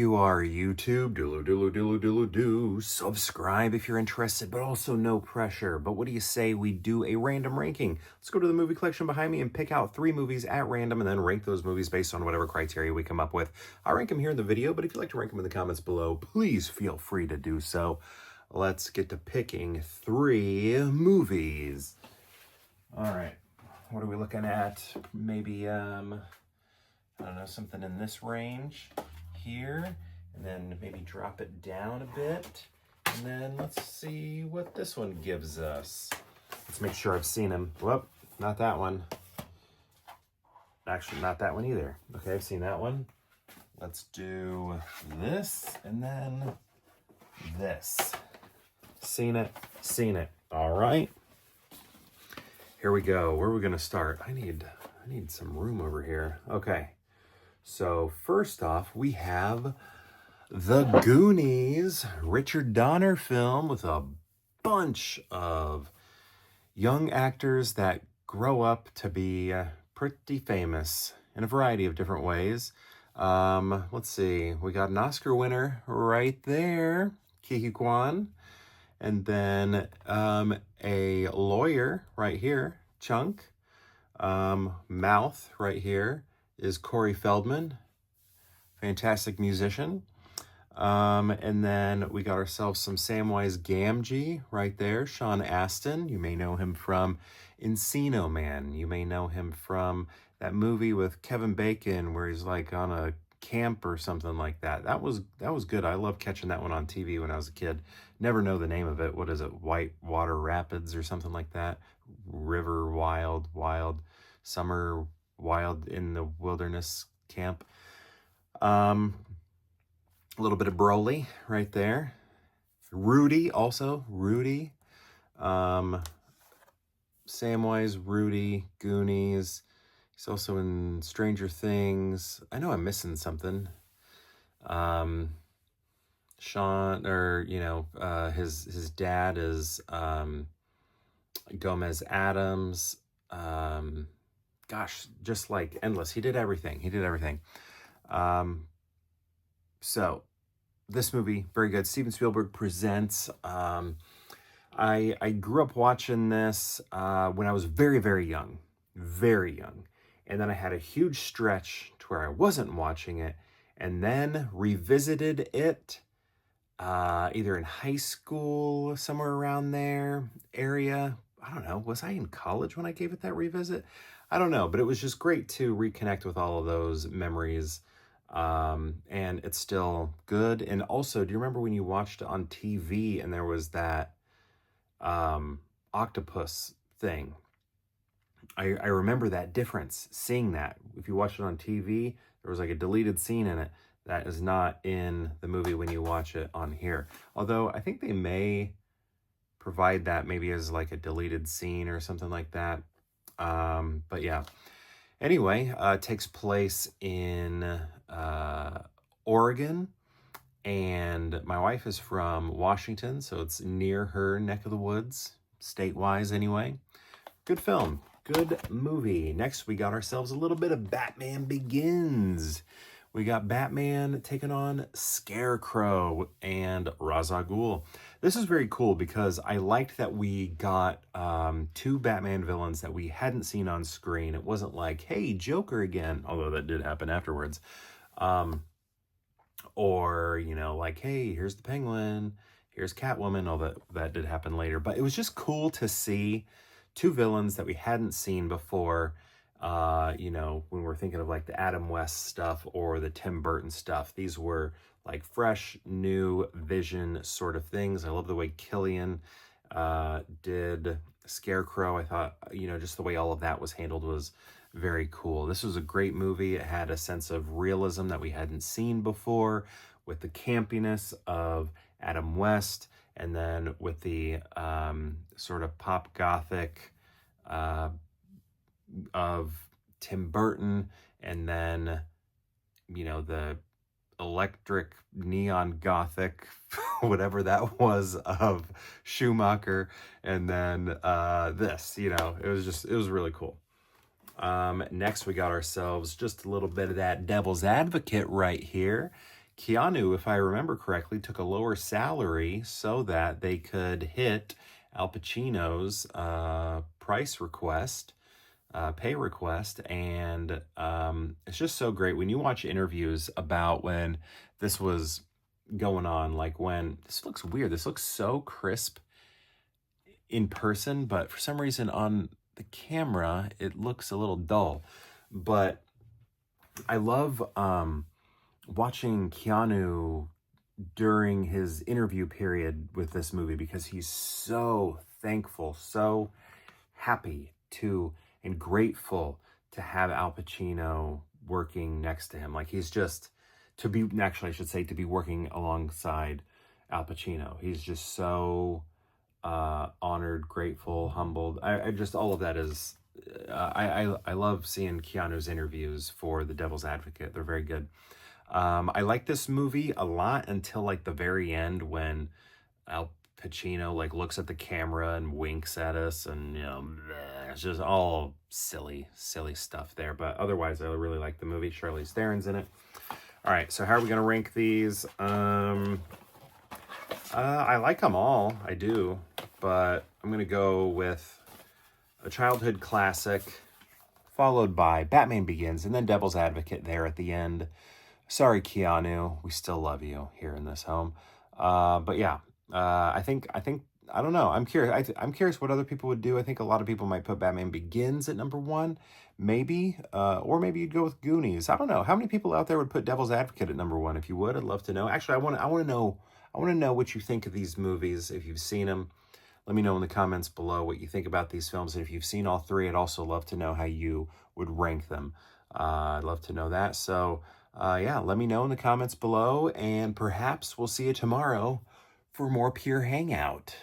you are, YouTube. Do. Subscribe if you're interested, but also no pressure. But what do you say we do a random ranking? Let's go to the movie collection behind me and pick out 3 movies at random and then rank those movies based on whatever criteria we come up with. I'll rank them here in the video, but if you'd like to rank them in the comments below, please feel free to do so. Let's get to picking 3 movies. All right. What are we looking at? Maybe, I don't know, something in this range here, and then maybe drop it down a bit, and then let's see what this one gives us. Let's make sure I've seen him. Whoop, not that one. Actually, not that one either. Okay, I've seen that one. Let's do this, and then this. Seen it, seen it. All right. Here we go. Where are we gonna start? I need some room over here. Okay. So first off, we have The Goonies, Richard Donner film with a bunch of young actors that grow up to be pretty famous in a variety of different ways. Let's see, we got an Oscar winner right there, Ke Huy Quan, and then a lawyer right here, Chunk. Mouth right here is Corey Feldman, fantastic musician. And then we got ourselves some Samwise Gamgee right there, Sean Astin. You may know him from Encino Man. You may know him from that movie with Kevin Bacon where he's like on a camp or something like that. That was good. I loved catching that one on TV when I was a kid. Never know the name of it. What is it? White Water Rapids or something like that. River Wild, Summer Wild in the Wilderness Camp. A little bit of Broly right there. Rudy also. Rudy. Samwise, Rudy, Goonies. He's also in Stranger Things. I know I'm missing something. Sean, or, his dad is Gomez Adams. Gosh, just like endless. He did everything. So this movie, very good. Steven Spielberg presents. I grew up watching this when I was very, very young. And then I had a huge stretch to where I wasn't watching it, and then revisited it either in high school, somewhere around there area. I don't know. Was I in college when I gave it that revisit? I don't know, but it was just great to reconnect with all of those memories. And it's still good. And also, do you remember when you watched it on TV and there was that octopus thing? I remember that difference, seeing that. If you watch it on TV, there was like a deleted scene in it that is not in the movie when you watch it on here. Although I think they may provide that maybe as like a deleted scene or something like that. But yeah. Anyway, it takes place in Oregon, and my wife is from Washington, so it's near her neck of the woods, state-wise anyway. Good film. Good movie. Next, we got ourselves a little bit of Batman Begins. We got Batman taking on Scarecrow and Ra's al Ghul. This is very cool because I liked that we got 2 Batman villains that we hadn't seen on screen. It wasn't like, hey, Joker again, although that did happen afterwards. Or, like, hey, here's the Penguin, here's Catwoman, all that did happen later. But it was just cool to see 2 villains that we hadn't seen before, when we're thinking of like the Adam West stuff or the Tim Burton stuff. These were like fresh, new vision sort of things. I love the way Killian did Scarecrow. I thought, just the way all of that was handled was very cool. This was a great movie. It had a sense of realism that we hadn't seen before, with the campiness of Adam West, and then with the sort of pop gothic of Tim Burton, and then, the electric neon gothic, whatever that was, of Schumacher, and then this, it was really cool. Next, we got ourselves just a little bit of that devil's advocate right here. Keanu, if I remember correctly, took a lower salary so that they could hit Al Pacino's price request, pay request. And it's just so great when you watch interviews about when this was going on. Like, when this looks weird, this looks so crisp in person, but for some reason on the camera it looks a little dull. But I love watching Keanu during his interview period with this movie, because he's so thankful, so happy to and grateful to have Al Pacino working next to him. Like, he's just to be, actually I should say, to be working alongside Al Pacino. He's just so honored, grateful, humbled. I just, all of that is I love seeing Keanu's interviews for The Devil's Advocate. They're very good. I like this movie a lot until like the very end, when Al Pacino like looks at the camera and winks at us, and bleh, it's just all silly stuff there. But otherwise, I really like the movie. Charlize Theron's in it. All right, so how are we gonna rank these? I like them all. I do, but I'm gonna go with a childhood classic, followed by Batman Begins, and then Devil's Advocate there at the end. Sorry, Keanu, we still love you here in this home. But yeah, I think I don't know. I'm curious. I'm curious what other people would do. I think a lot of people might put Batman Begins at number one, maybe, or maybe you'd go with Goonies. I don't know. How many people out there would put Devil's Advocate at number one? If you would, I'd love to know. Actually, I want to know. I want to know what you think of these movies. If you've seen them, let me know in the comments below what you think about these films. And if you've seen all three, I'd also love to know how you would rank them. I'd love to know that. So yeah, let me know in the comments below, and perhaps we'll see you tomorrow for more Pure Hangout.